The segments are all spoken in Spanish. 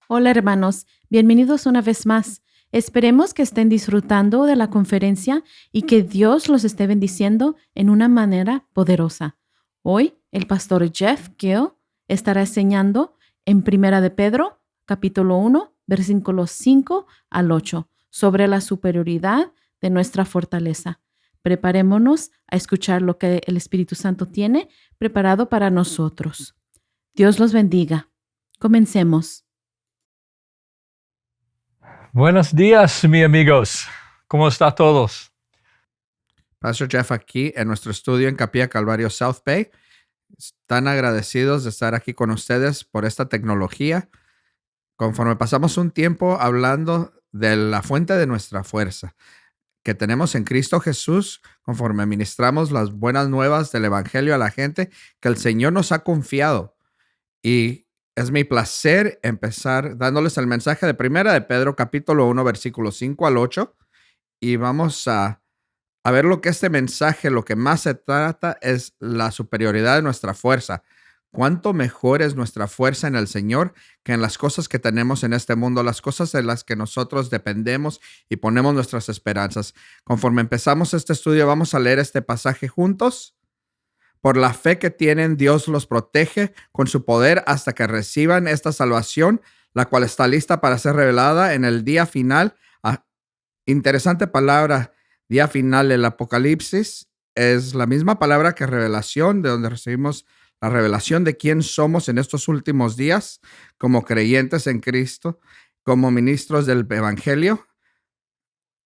Hola hermanos, bienvenidos una vez más. Esperemos que estén disfrutando de la conferencia y que Dios los esté bendiciendo en una manera poderosa. Hoy el pastor Jeff Gill estará enseñando en Primera de Pedro, capítulo 1, versículos 5 al 8, sobre la superioridad de nuestra fortaleza. Preparémonos a escuchar lo que el Espíritu Santo tiene preparado para nosotros. Dios los bendiga. Comencemos. Buenos días, mis amigos. ¿Cómo están todos? Pastor Jeff aquí en nuestro estudio en Capilla Calvario South Bay. Están agradecidos de estar aquí con ustedes por esta tecnología. Conforme pasamos un tiempo hablando de la fuente de nuestra fuerza que tenemos en Cristo Jesús, conforme ministramos las buenas nuevas del Evangelio a la gente que el Señor nos ha confiado. Y es mi placer empezar dándoles el mensaje de Primera de Pedro, capítulo 1, versículos 5 al 8. Y vamos a ver lo que este mensaje, lo que más se trata es la superioridad de nuestra fuerza. Cuánto mejor es nuestra fuerza en el Señor que en las cosas que tenemos en este mundo, las cosas en las que nosotros dependemos y ponemos nuestras esperanzas. Conforme empezamos este estudio, vamos a leer este pasaje juntos. Por la fe que tienen, Dios los protege con su poder hasta que reciban esta salvación, la cual está lista para ser revelada en el día final. Interesante palabra. Día final del Apocalipsis es la misma palabra que revelación, de donde recibimos la revelación de quién somos en estos últimos días, como creyentes en Cristo, como ministros del Evangelio.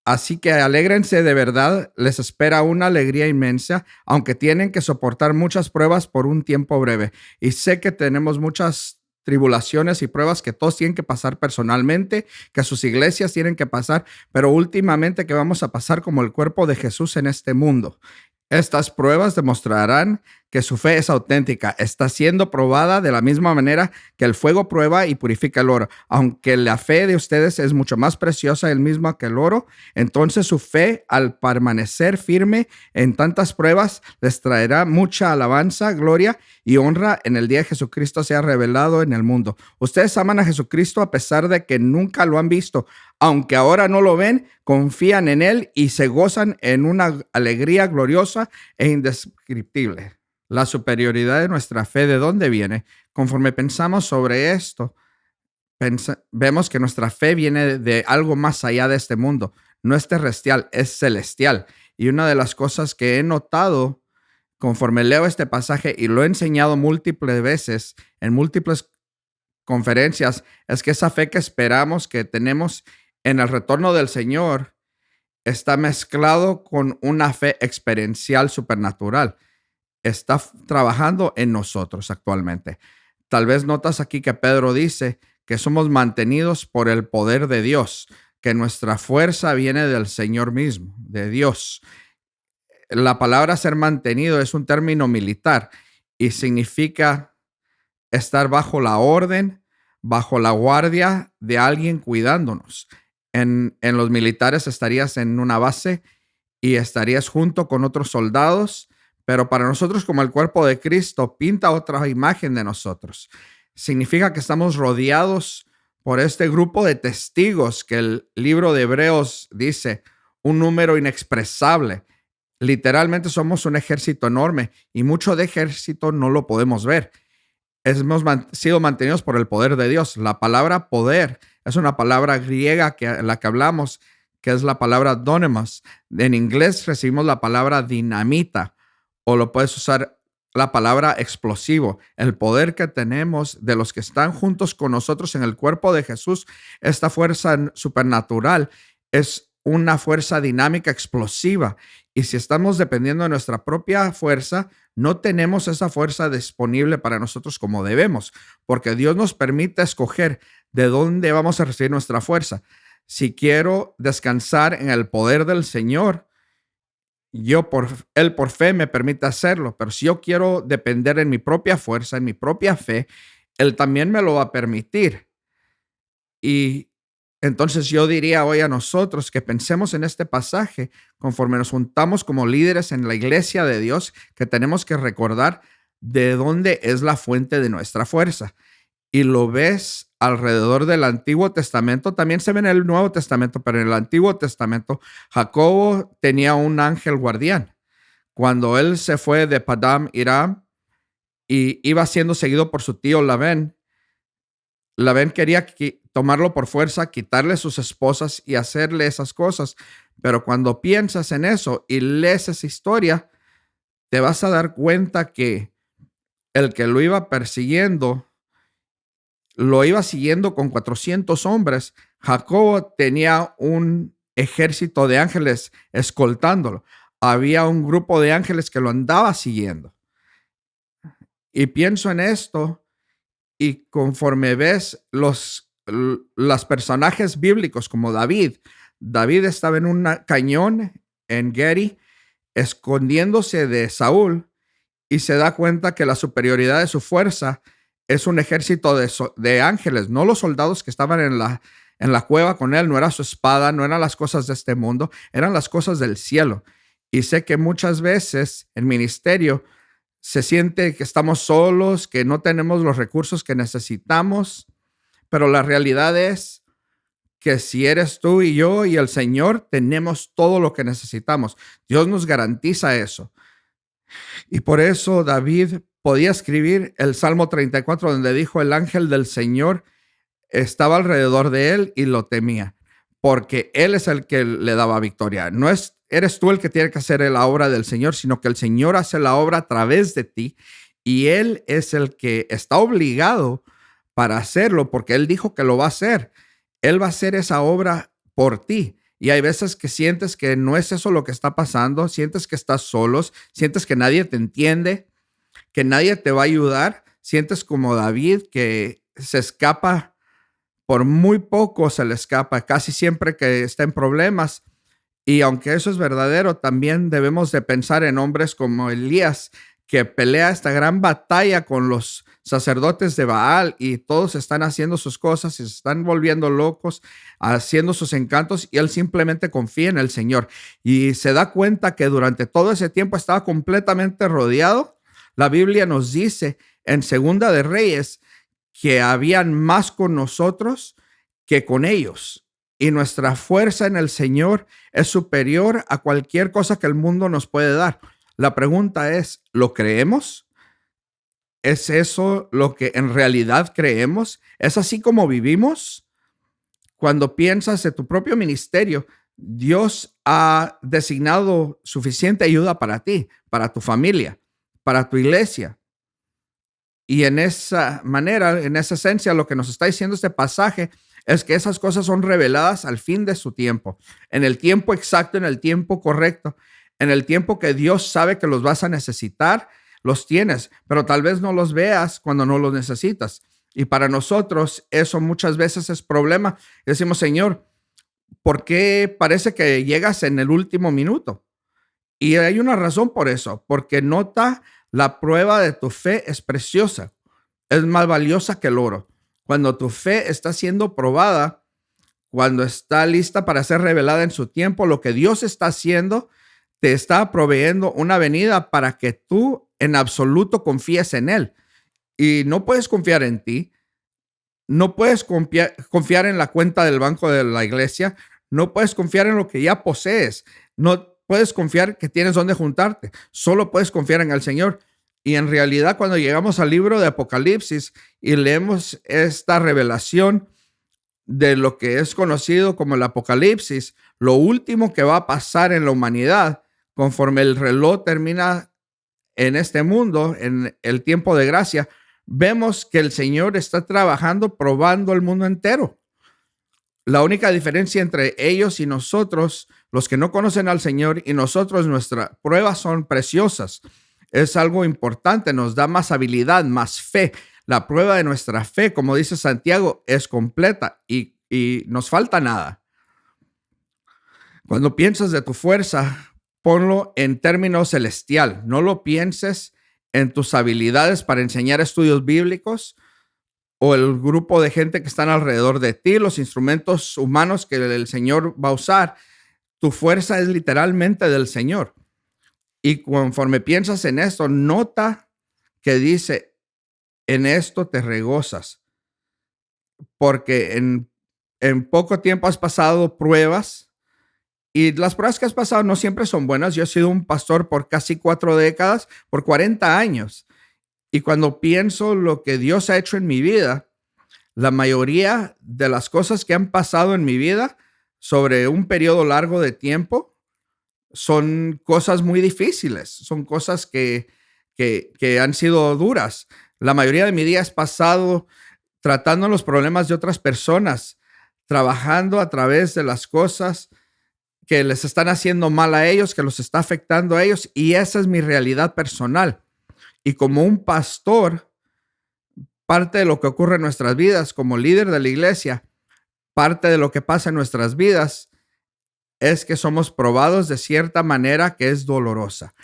Así que alégrense de verdad, les espera una alegría inmensa, aunque tienen que soportar muchas pruebas por un tiempo breve. Y sé que tenemos muchas tribulaciones y pruebas que todos tienen que pasar personalmente, que sus iglesias tienen que pasar, pero últimamente que vamos a pasar como el cuerpo de Jesús en este mundo. Estas pruebas demostrarán que su fe es auténtica. Está siendo probada de la misma manera que el fuego prueba y purifica el oro. Aunque la fe de ustedes es mucho más preciosa el mismo que el oro, entonces su fe, al permanecer firme en tantas pruebas, les traerá mucha alabanza, gloria y honra en el día que Jesucristo sea revelado en el mundo. Ustedes aman a Jesucristo a pesar de que nunca lo han visto. Aunque ahora no lo ven, confían en Él y se gozan en una alegría gloriosa e indescriptible. La superioridad de nuestra fe, ¿de dónde viene? Conforme pensamos sobre esto, vemos que nuestra fe viene de algo más allá de este mundo. No es terrestrial, es celestial. Y una de las cosas que he notado conforme leo este pasaje y lo he enseñado múltiples veces en múltiples conferencias, es que esa fe que esperamos, que tenemos en el retorno del Señor, está mezclado con una fe experiencial supernatural. Está trabajando en nosotros actualmente. Tal vez notas aquí que Pedro dice que somos mantenidos por el poder de Dios, que nuestra fuerza viene del Señor mismo, de Dios. La palabra ser mantenido es un término militar y significa estar bajo la orden, bajo la guardia de alguien cuidándonos. En los militares estarías en una base y estarías junto con otros soldados, pero para nosotros como el cuerpo de Cristo pinta otra imagen de nosotros. Significa que estamos rodeados por este grupo de testigos que el libro de Hebreos dice, un número inexpresable. Literalmente somos un ejército enorme y mucho de ejército no lo podemos ver. Hemos sido mantenidos por el poder de Dios. La palabra poder es una palabra griega la que hablamos, que es la palabra dunamis. En inglés recibimos la palabra dinamita, o lo puedes usar la palabra explosivo. El poder que tenemos de los que están juntos con nosotros en el cuerpo de Jesús, esta fuerza supernatural es una fuerza dinámica explosiva. Y si estamos dependiendo de nuestra propia fuerza, no tenemos esa fuerza disponible para nosotros como debemos, porque Dios nos permite escoger de dónde vamos a recibir nuestra fuerza. Si quiero descansar en el poder del Señor, Él por fe me permite hacerlo, pero si yo quiero depender en mi propia fuerza, en mi propia fe, Él también me lo va a permitir. Y entonces yo diría hoy a nosotros que pensemos en este pasaje conforme nos juntamos como líderes en la iglesia de Dios, que tenemos que recordar de dónde es la fuente de nuestra fuerza. Y lo ves alrededor del Antiguo Testamento, también se ve en el Nuevo Testamento, pero en el Antiguo Testamento, Jacobo tenía un ángel guardián. Cuando él se fue de Padam Aram y iba siendo seguido por su tío Labán quería tomarlo por fuerza, quitarle sus esposas y hacerle esas cosas. Pero cuando piensas en eso y lees esa historia, te vas a dar cuenta que el que lo iba persiguiendo, lo iba siguiendo con 400 hombres. Jacobo tenía un ejército de ángeles escoltándolo. Había un grupo de ángeles que lo andaba siguiendo. Y pienso en esto, y conforme ves los personajes bíblicos como David estaba en un cañón en Gedi, escondiéndose de Saúl, y se da cuenta que la superioridad de su fuerza es un ejército de ángeles, no los soldados que estaban en la cueva con él. No era su espada, no eran las cosas de este mundo, eran las cosas del cielo. Y sé que muchas veces en ministerio se siente que estamos solos, que no tenemos los recursos que necesitamos, pero la realidad es que si eres tú y yo y el Señor, tenemos todo lo que necesitamos. Dios nos garantiza eso. Y por eso David podía escribir el Salmo 34, donde dijo: el ángel del Señor estaba alrededor de él y lo temía, porque él es el que le daba victoria. No eres tú el que tiene que hacer la obra del Señor, sino que el Señor hace la obra a través de ti, y él es el que está obligado para hacerlo, porque él dijo que lo va a hacer. Él va a hacer esa obra por ti. Y hay veces que sientes que no es eso lo que está pasando, sientes que estás solos, sientes que nadie te entiende, que nadie te va a ayudar, sientes como David que se escapa, por muy poco se le escapa, casi siempre que está en problemas. Y aunque eso es verdadero, también debemos de pensar en hombres como Elías, que pelea esta gran batalla con los sacerdotes de Baal, y todos están haciendo sus cosas y se están volviendo locos, haciendo sus encantos, y él simplemente confía en el Señor. Y se da cuenta que durante todo ese tiempo estaba completamente rodeado. La Biblia nos dice en Segunda de Reyes que habían más con nosotros que con ellos. Y nuestra fuerza en el Señor es superior a cualquier cosa que el mundo nos puede dar. La pregunta es, ¿lo creemos? ¿Es eso lo que en realidad creemos? ¿Es así como vivimos? Cuando piensas de tu propio ministerio, Dios ha designado suficiente ayuda para ti, para tu familia, para tu iglesia. Y en esa manera, en esa esencia, lo que nos está diciendo este pasaje es que esas cosas son reveladas al fin de su tiempo, en el tiempo exacto, en el tiempo correcto, en el tiempo que Dios sabe que los vas a necesitar. Los tienes, pero tal vez no los veas cuando no los necesitas. Y para nosotros eso muchas veces es problema. Decimos: Señor, ¿por qué parece que llegas en el último minuto? Y hay una razón por eso, porque nota, la prueba de tu fe es preciosa, es más valiosa que el oro. Cuando tu fe está siendo probada, cuando está lista para ser revelada en su tiempo, lo que Dios está haciendo, te está proveyendo una venida para que tú en absoluto confíes en Él. Y no puedes confiar en ti, no puedes confiar en la cuenta del banco de la iglesia, no puedes confiar en lo que ya posees, no puedes confiar que tienes dónde juntarte, solo puedes confiar en el Señor. Y en realidad, cuando llegamos al libro de Apocalipsis y leemos esta revelación de lo que es conocido como el Apocalipsis, lo último que va a pasar en la humanidad, conforme el reloj termina en este mundo, en el tiempo de gracia, vemos que el Señor está trabajando, probando el mundo entero. La única diferencia entre ellos y nosotros, los que no conocen al Señor, y nosotros, nuestras pruebas son preciosas. Es algo importante, nos da más habilidad, más fe. La prueba de nuestra fe, como dice Santiago, es completa y nos falta nada. Cuando piensas de tu fuerza, ponlo en términos celestial. No lo pienses en tus habilidades para enseñar estudios bíblicos o el grupo de gente que están alrededor de ti, los instrumentos humanos que el Señor va a usar. Tu fuerza es literalmente del Señor. Y conforme piensas en esto, nota que dice: en esto te regozas. porque en poco tiempo has pasado pruebas y las pruebas que has pasado no siempre son buenas. Yo he sido un pastor por casi 4 décadas, por 40 años. Y cuando pienso lo que Dios ha hecho en mi vida, la mayoría de las cosas que han pasado en mi vida sobre un periodo largo de tiempo son cosas muy difíciles, son cosas que han sido duras. La mayoría de mi día es pasado tratando los problemas de otras personas, trabajando a través de las cosas que les están haciendo mal a ellos, que los está afectando a ellos, y esa es mi realidad personal. Y como un pastor, parte de lo que ocurre en nuestras vidas, como líder de la iglesia, parte de lo que pasa en nuestras vidas es que somos probados de cierta manera que es dolorosa.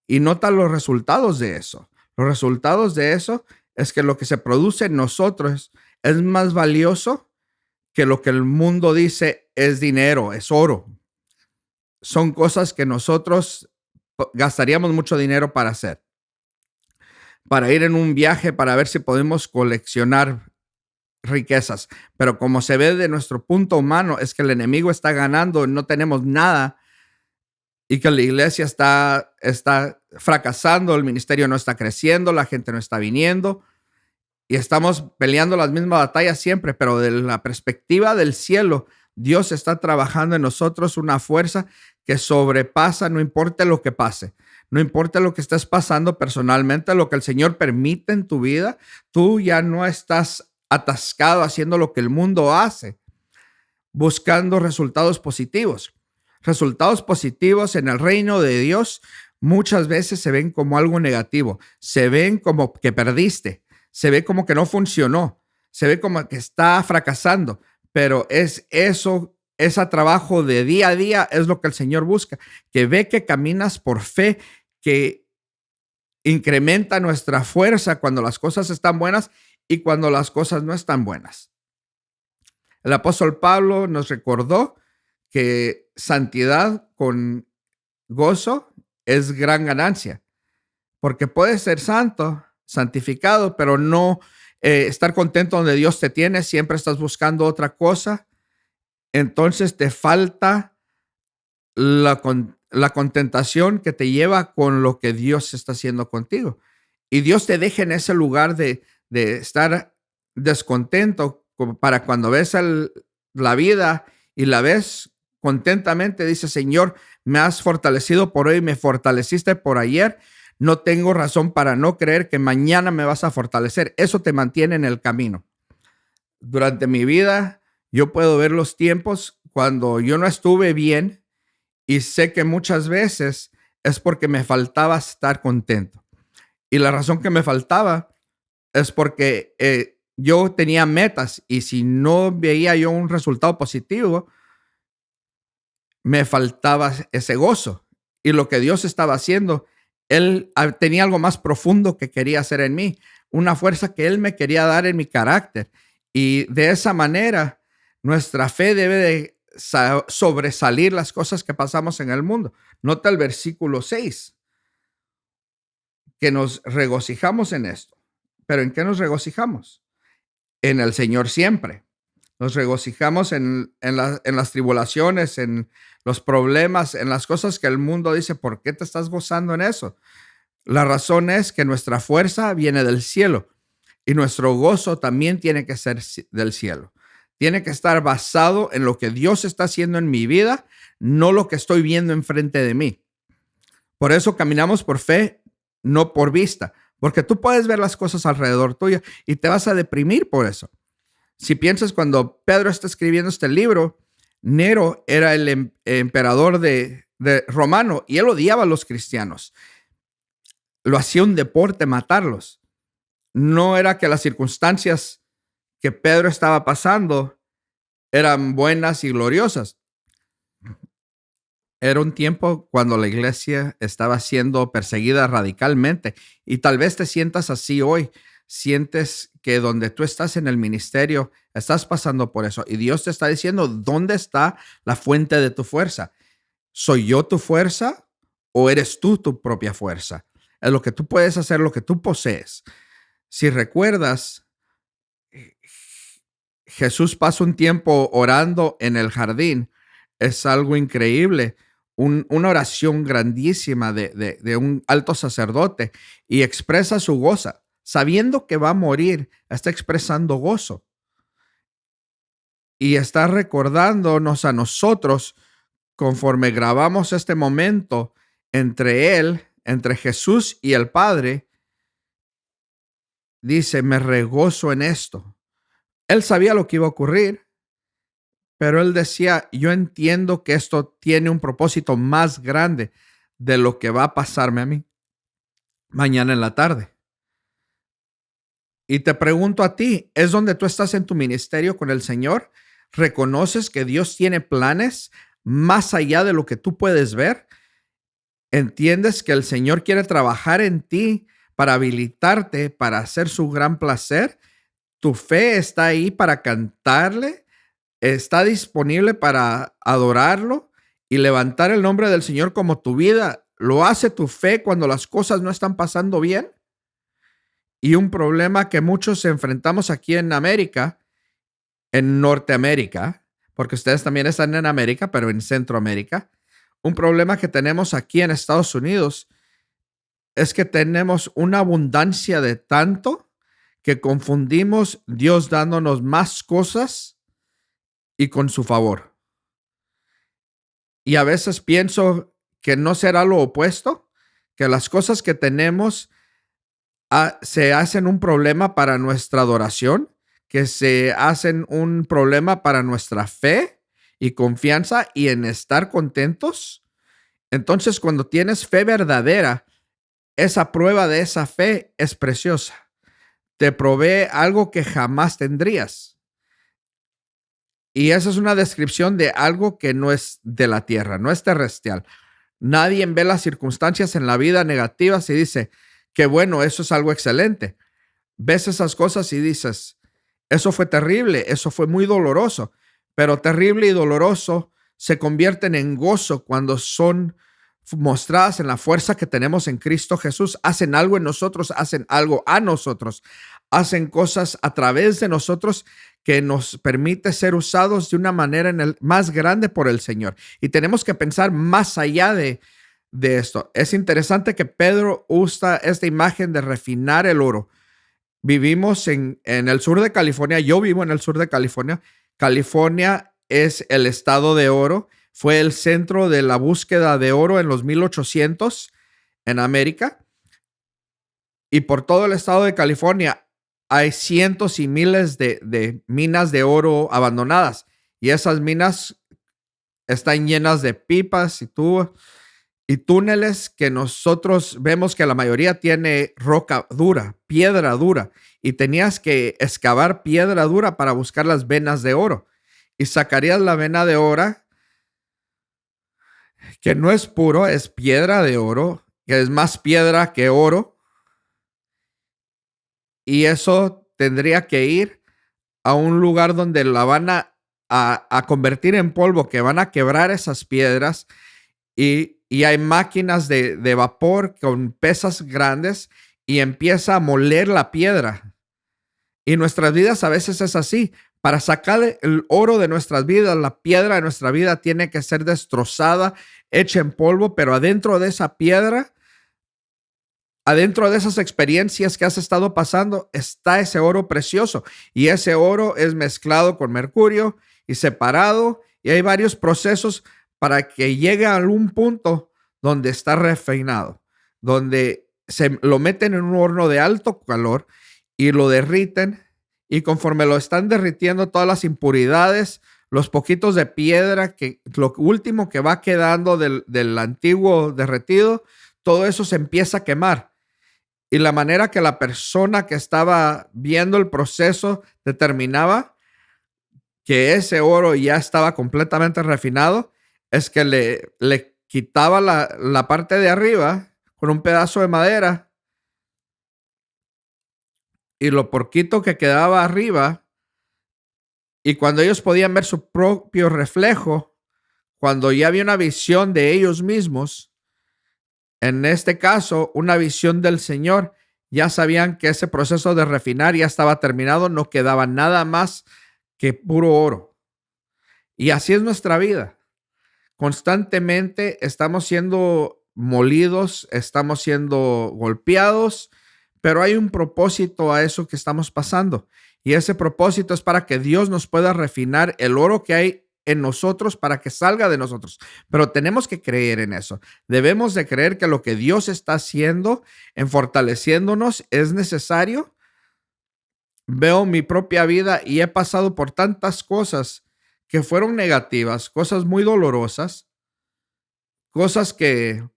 Y nota los resultados de eso. Los resultados de eso es que lo que se produce en nosotros es más valioso que lo que el mundo dice es dinero, es oro. Son cosas que nosotros gastaríamos mucho dinero para hacer. Para ir en un viaje, para ver si podemos coleccionar riquezas. Pero como se ve de nuestro punto humano, es que el enemigo está ganando, no tenemos nada y que la iglesia está fracasando, el ministerio no está creciendo, la gente no está viniendo y estamos peleando las mismas batallas siempre, pero de la perspectiva del cielo, Dios está trabajando en nosotros una fuerza que sobrepasa, no importa lo que pase. No importa lo que estés pasando personalmente, lo que el Señor permite en tu vida, tú ya no estás atascado haciendo lo que el mundo hace, buscando resultados positivos. Resultados positivos en el reino de Dios muchas veces se ven como algo negativo, se ven como que perdiste, se ve como que no funcionó, se ve como que está fracasando, pero es eso. Ese trabajo de día a día es lo que el Señor busca, que ve que caminas por fe, que incrementa nuestra fuerza cuando las cosas están buenas y cuando las cosas no están buenas. El apóstol Pablo nos recordó que santidad con gozo es gran ganancia, porque puedes ser santo, santificado, pero no estar contento donde Dios te tiene, siempre estás buscando otra cosa. Entonces te falta la contentación que te lleva con lo que Dios está haciendo contigo. Y Dios te deja en ese lugar de estar descontento para cuando ves la vida y la ves contentamente, dice, Señor, me has fortalecido por hoy, me fortaleciste por ayer. No tengo razón para no creer que mañana me vas a fortalecer. Eso te mantiene en el camino. Durante mi vida, yo puedo ver los tiempos cuando yo no estuve bien y sé que muchas veces es porque me faltaba estar contento. Y la razón que me faltaba es porque yo tenía metas y si no veía yo un resultado positivo, me faltaba ese gozo. Y lo que Dios estaba haciendo, Él tenía algo más profundo que quería hacer en mí, una fuerza que Él me quería dar en mi carácter. Y de esa manera, nuestra fe debe de sobresalir las cosas que pasamos en el mundo. Nota el versículo 6, que nos regocijamos en esto. ¿Pero en qué nos regocijamos? En el Señor siempre. Nos regocijamos en las tribulaciones, en los problemas, en las cosas que el mundo dice, ¿por qué te estás gozando en eso? La razón es que nuestra fuerza viene del cielo y nuestro gozo también tiene que ser del cielo. Tiene que estar basado en lo que Dios está haciendo en mi vida, no lo que estoy viendo enfrente de mí. Por eso caminamos por fe, no por vista, porque tú puedes ver las cosas alrededor tuyo y te vas a deprimir por eso. Si piensas cuando Pedro está escribiendo este libro, Nero era el emperador de romano y él odiaba a los cristianos. Lo hacía un deporte matarlos. No era que las circunstancias que Pedro estaba pasando eran buenas y gloriosas. Era un tiempo cuando la iglesia estaba siendo perseguida radicalmente y tal vez te sientas así hoy. Sientes que donde tú estás en el ministerio, estás pasando por eso y Dios te está diciendo, ¿dónde está la fuente de tu fuerza? ¿Soy yo tu fuerza o eres tú tu propia fuerza? Es lo que tú puedes hacer, lo que tú posees. Si recuerdas, Jesús pasa un tiempo orando en el jardín. Es algo increíble. Una oración grandísima de un alto sacerdote y expresa su gozo. Sabiendo que va a morir, está expresando gozo. Y está recordándonos a nosotros conforme grabamos este momento entre Jesús y el Padre. Dice, me regozo en esto. Él sabía lo que iba a ocurrir, pero él decía, yo entiendo que esto tiene un propósito más grande de lo que va a pasarme a mí mañana en la tarde. Y te pregunto a ti, ¿es donde tú estás en tu ministerio con el Señor? ¿Reconoces que Dios tiene planes más allá de lo que tú puedes ver? ¿Entiendes que el Señor quiere trabajar en ti para habilitarte para hacer su gran placer? ¿Tu fe está ahí para cantarle? ¿Está disponible para adorarlo y levantar el nombre del Señor como tu vida? ¿Lo hace tu fe cuando las cosas no están pasando bien? Y un problema que muchos enfrentamos aquí en América, en Norteamérica, porque ustedes también están en América, pero en Centroamérica, un problema que tenemos aquí en Estados Unidos es que tenemos una abundancia de tanto que confundimos Dios dándonos más cosas y con su favor. Y a veces pienso que no será lo opuesto, que las cosas que tenemos se hacen un problema para nuestra adoración, que se hacen un problema para nuestra fe y confianza y en estar contentos. Entonces, cuando tienes fe verdadera, esa prueba de esa fe es preciosa. Te provee algo que jamás tendrías. Y esa es una descripción de algo que no es de la tierra, no es terrestrial. Nadie ve las circunstancias en la vida negativas y dice, que bueno, eso es algo excelente. Ves esas cosas y dices, eso fue terrible, eso fue muy doloroso, pero terrible y doloroso se convierten en gozo cuando son mostradas en la fuerza que tenemos en Cristo Jesús. Hacen algo en nosotros, hacen algo a nosotros, hacen cosas a través de nosotros que nos permite ser usados de una manera más grande por el Señor. Y tenemos que pensar más allá de esto. Es interesante que Pedro usa esta imagen de refinar el oro. Vivimos en el sur de California. Yo vivo en el sur de California. California es el estado de oro. Fue el centro de la búsqueda de oro en los 1800 en América. Y por todo el estado de California hay cientos y miles de minas de oro abandonadas. Y esas minas están llenas de pipas y tubos y túneles que nosotros vemos que la mayoría tiene roca dura, piedra dura, y tenías que excavar piedra dura para buscar las venas de oro. Y sacarías la vena de oro, que no es puro, es piedra de oro, que es más piedra que oro. Y eso tendría que ir a un lugar donde la van a convertir en polvo, que van a quebrar esas piedras y hay máquinas de vapor con pesas grandes y empieza a moler la piedra. Y nuestras vidas a veces es así. Para sacar el oro de nuestras vidas, la piedra de nuestra vida tiene que ser destrozada, hecha en polvo, pero adentro de esa piedra, adentro de esas experiencias que has estado pasando, está ese oro precioso. Y ese oro es mezclado con mercurio y separado. Y hay varios procesos para que llegue a algún punto donde está refinado, donde se lo meten en un horno de alto calor y lo derriten. Y conforme lo están derritiendo, todas las impuridades, los poquitos de piedra, que lo último que va quedando del antiguo derretido, todo eso se empieza a quemar. Y la manera que la persona que estaba viendo el proceso determinaba que ese oro ya estaba completamente refinado es que le quitaba la parte de arriba con un pedazo de madera y lo poquito que quedaba arriba, y cuando ellos podían ver su propio reflejo, cuando ya había una visión de ellos mismos, en este caso, una visión del Señor, ya sabían que ese proceso de refinar ya estaba terminado, no quedaba nada más que puro oro. Y así es nuestra vida. Constantemente estamos siendo molidos, estamos siendo golpeados, pero hay un propósito a eso que estamos pasando. Y ese propósito es para que Dios nos pueda refinar el oro que hay en nosotros para que salga de nosotros. Pero tenemos que creer en eso. Debemos de creer que lo que Dios está haciendo en fortaleciéndonos es necesario. Veo mi propia vida y he pasado por tantas cosas que fueron negativas, cosas muy dolorosas, cosas que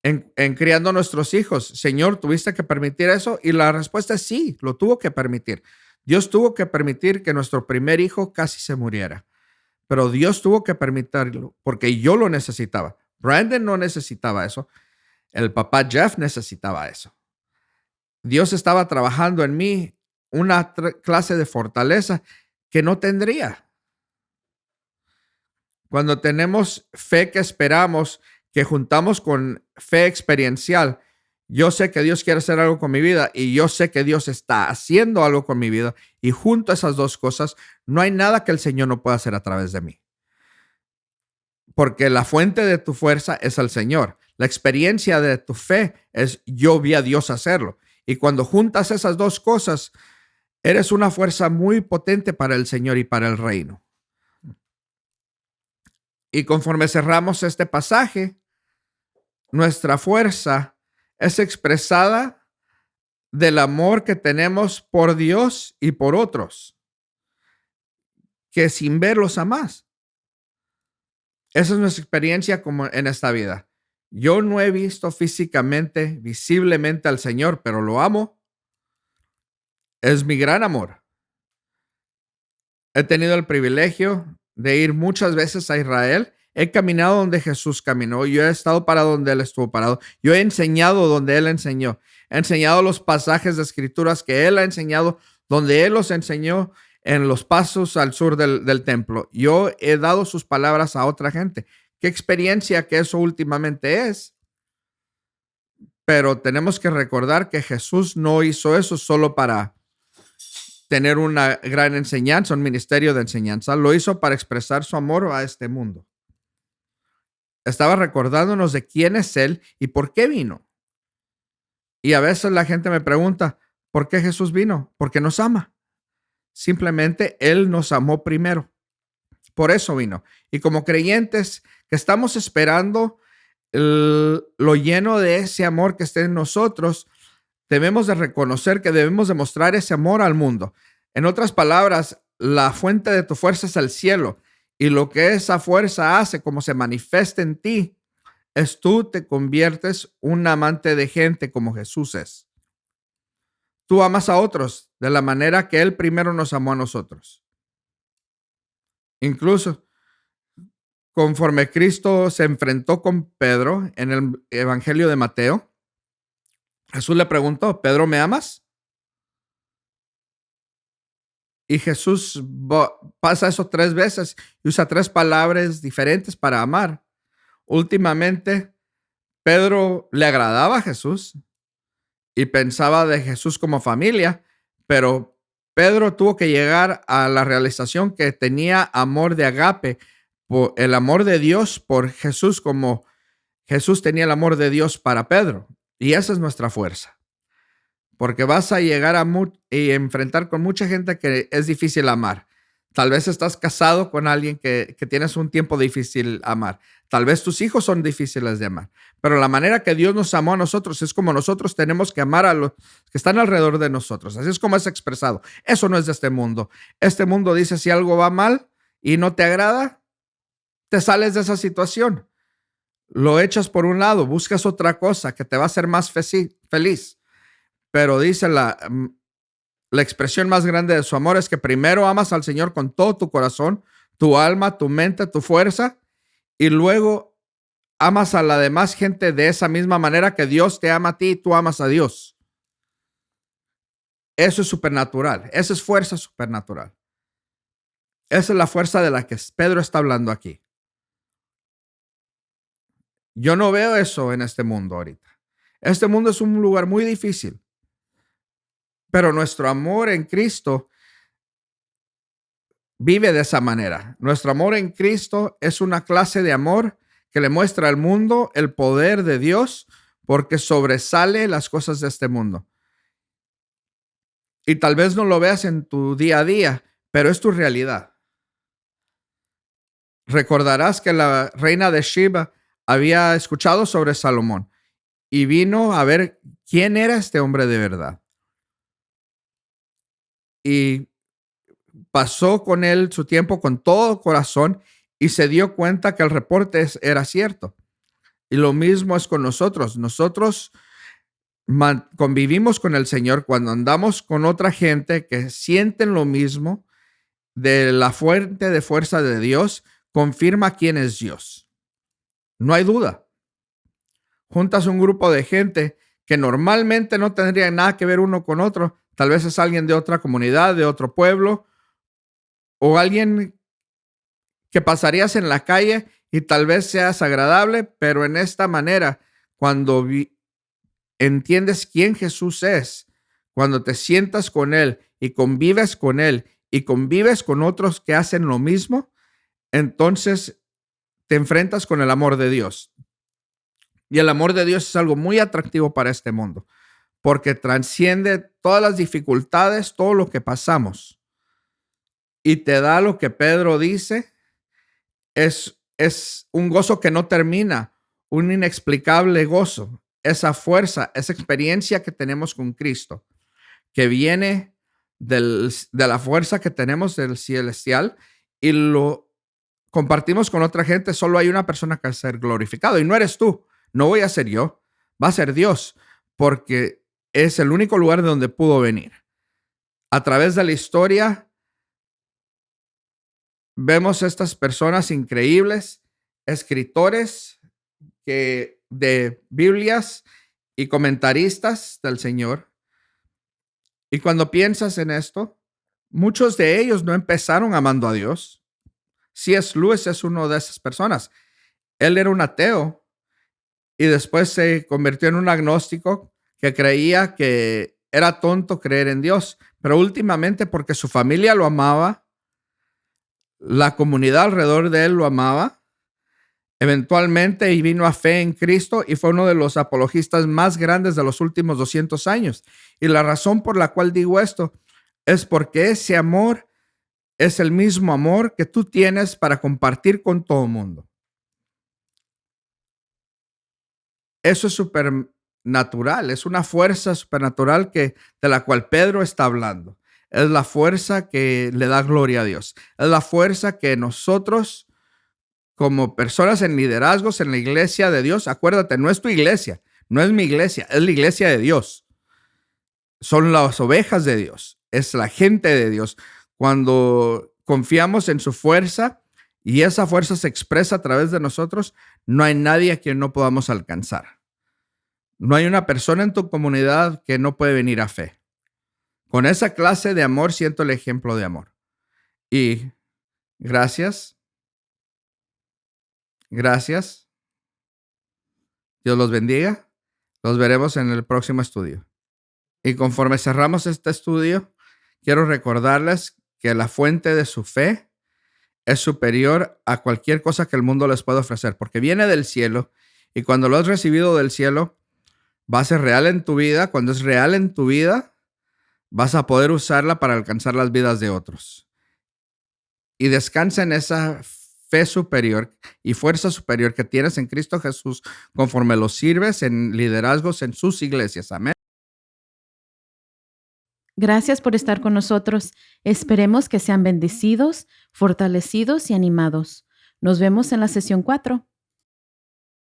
en criando a nuestros hijos, Señor, ¿tuviste que permitir eso? Y la respuesta es sí, lo tuvo que permitir. Dios tuvo que permitir que nuestro primer hijo casi se muriera, pero Dios tuvo que permitirlo porque yo lo necesitaba. Brandon no necesitaba eso. El papá Jeff necesitaba eso. Dios estaba trabajando en mí una clase de fortaleza que no tendría. Cuando tenemos fe que esperamos, que juntamos con fe experiencial, yo sé que Dios quiere hacer algo con mi vida y yo sé que Dios está haciendo algo con mi vida, y junto a esas dos cosas, no hay nada que el Señor no pueda hacer a través de mí. Porque la fuente de tu fuerza es el Señor. La experiencia de tu fe es yo vi a Dios hacerlo. Y cuando juntas esas dos cosas, eres una fuerza muy potente para el Señor y para el reino. Y conforme cerramos este pasaje, nuestra fuerza es expresada del amor que tenemos por Dios y por otros, que sin verlos amas. Esa es nuestra experiencia como en esta vida. Yo no he visto físicamente, visiblemente al Señor, pero lo amo. Es mi gran amor. He tenido el privilegio de ir muchas veces a Israel. He caminado donde Jesús caminó. Yo he estado parado donde Él estuvo parado. Yo he enseñado donde Él enseñó. He enseñado los pasajes de escrituras que Él ha enseñado, donde Él los enseñó en los pasos al sur del templo. Yo he dado sus palabras a otra gente. Qué experiencia que eso últimamente es. Pero tenemos que recordar que Jesús no hizo eso solo para tener una gran enseñanza, un ministerio de enseñanza. Lo hizo para expresar su amor a este mundo. Estaba recordándonos de quién es Él y por qué vino. Y a veces la gente me pregunta, ¿por qué Jesús vino? Porque nos ama. Simplemente Él nos amó primero. Por eso vino. Y como creyentes que estamos esperando lo lleno de ese amor que esté en nosotros, debemos de reconocer que debemos demostrar ese amor al mundo. En otras palabras, la fuente de tu fuerza es el cielo. Y lo que esa fuerza hace, como se manifiesta en ti, es tú te conviertes un amante de gente como Jesús es. Tú amas a otros de la manera que Él primero nos amó a nosotros. Incluso, conforme Cristo se enfrentó con Pedro en el Evangelio de Mateo, Jesús le preguntó, ¿Pedro, me amas? Y Jesús pasa eso 3 veces y usa 3 palabras diferentes para amar. Últimamente, Pedro le agradaba a Jesús y pensaba de Jesús como familia, pero Pedro tuvo que llegar a la realización que tenía amor de agape, por el amor de Dios por Jesús, como Jesús tenía el amor de Dios para Pedro. Y esa es nuestra fuerza. Porque vas a llegar y enfrentar con mucha gente que es difícil amar. Tal vez estás casado con alguien que tienes un tiempo difícil amar. Tal vez tus hijos son difíciles de amar. Pero la manera que Dios nos amó a nosotros es como nosotros tenemos que amar a los que están alrededor de nosotros. Así es como es expresado. Eso no es de este mundo. Este mundo dice si algo va mal y no te agrada, te sales de esa situación. Lo echas por un lado, buscas otra cosa que te va a hacer más feliz. Pero dice la expresión más grande de su amor es que primero amas al Señor con todo tu corazón, tu alma, tu mente, tu fuerza, y luego amas a la demás gente de esa misma manera que Dios te ama a ti y tú amas a Dios. Eso es supernatural. Esa es fuerza supernatural. Esa es la fuerza de la que Pedro está hablando aquí. Yo no veo eso en este mundo ahorita. Este mundo es un lugar muy difícil. Pero nuestro amor en Cristo vive de esa manera. Nuestro amor en Cristo es una clase de amor que le muestra al mundo el poder de Dios porque sobresale las cosas de este mundo. Y tal vez no lo veas en tu día a día, pero es tu realidad. Recordarás que la reina de Sheba había escuchado sobre Salomón y vino a ver quién era este hombre de verdad. Y pasó con él su tiempo con todo corazón y se dio cuenta que el reporte era cierto. Y lo mismo es con nosotros. Nosotros convivimos con el Señor cuando andamos con otra gente que sienten lo mismo. De la fuente de fuerza de Dios confirma quién es Dios. No hay duda. Juntas un grupo de gente que normalmente no tendría nada que ver uno con otro. Tal vez es alguien de otra comunidad, de otro pueblo, o alguien que pasarías en la calle y tal vez seas agradable, pero en esta manera, cuando entiendes quién Jesús es, cuando te sientas con Él y convives con Él y convives con otros que hacen lo mismo, entonces te enfrentas con el amor de Dios. Y el amor de Dios es algo muy atractivo para este mundo, porque trasciende todas las dificultades, todo lo que pasamos. Y te da lo que Pedro dice, es un gozo que no termina, un inexplicable gozo, esa fuerza, esa experiencia que tenemos con Cristo, que viene de la fuerza que tenemos del celestial y lo compartimos con otra gente. Solo hay una persona que va a ser glorificado y no eres tú, no voy a ser yo, va a ser Dios, porque es el único lugar de donde pudo venir. A través de la historia vemos estas personas increíbles, escritores de Biblias y comentaristas del Señor. Y cuando piensas en esto, muchos de ellos no empezaron amando a Dios. C.S. Lewis es uno de esas personas. Él era un ateo y después se convirtió en un agnóstico que creía que era tonto creer en Dios, pero últimamente porque su familia lo amaba, la comunidad alrededor de él lo amaba, eventualmente y vino a fe en Cristo y fue uno de los apologistas más grandes de los últimos 200 años. Y la razón por la cual digo esto es porque ese amor es el mismo amor que tú tienes para compartir con todo el mundo. Eso es supernatural, es una fuerza supernatural de la cual Pedro está hablando. Es la fuerza que le da gloria a Dios. Es la fuerza que nosotros, como personas en liderazgos en la iglesia de Dios, acuérdate, no es tu iglesia, no es mi iglesia, es la iglesia de Dios. Son las ovejas de Dios, es la gente de Dios. Cuando confiamos en su fuerza y esa fuerza se expresa a través de nosotros, no hay nadie a quien no podamos alcanzar. No hay una persona en tu comunidad que no puede venir a fe. Con esa clase de amor siento el ejemplo de amor. Y gracias. Gracias. Dios los bendiga. Los veremos en el próximo estudio. Y conforme cerramos este estudio, quiero recordarles que la fuente de su fe es superior a cualquier cosa que el mundo les pueda ofrecer, porque viene del cielo y cuando lo has recibido del cielo, va a ser real en tu vida. Cuando es real en tu vida, vas a poder usarla para alcanzar las vidas de otros. Y descansa en esa fe superior y fuerza superior que tienes en Cristo Jesús conforme lo sirves en liderazgos en sus iglesias. Amén. Gracias por estar con nosotros. Esperemos que sean bendecidos, fortalecidos y animados. Nos vemos en la sesión 4.